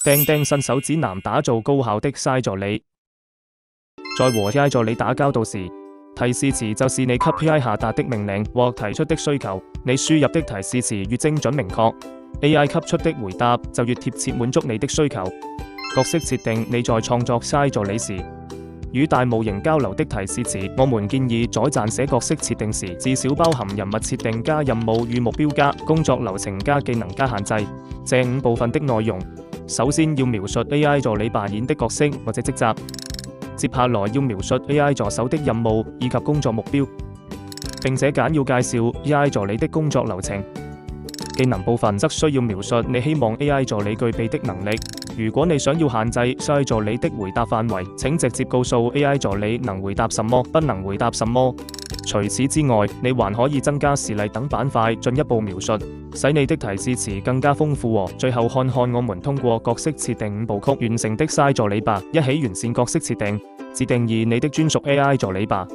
釘釘新手指南打造高效的 AI 助理。在和 AI 助理打交道時，提示詞就是你給 AI 下達的命令或提出的需求。你輸入的提示詞越精準明確， AI 給出的回答就越貼切滿足你的需求。角色設定：你在創作 AI 助理時，與大模型交流的提示詞，我們建議在撰寫角色設定時，至少包含人物設定加任務與目標加工作流程加技能加限制這5部分的內容。首先要描述 AI 助理扮演的角色或者職責，接下來要描述 AI 助手的任務以及工作目標，並且簡要介紹 AI 助理的工作流程。技能部分則需要描述你希望 AI 助理具備的能力。如果你想要限制 AI 助理的回答範圍，請直接告訴 AI 助理能回答什麼，不能回答什麼。除此之外，你還可以增加事例等板塊進一步描述，使你的提示詞更加豐富。最後看看我們通過角色設定5部曲完成的 AI 助理吧。一起完善角色設定，自定義你的專屬 AI 助理吧。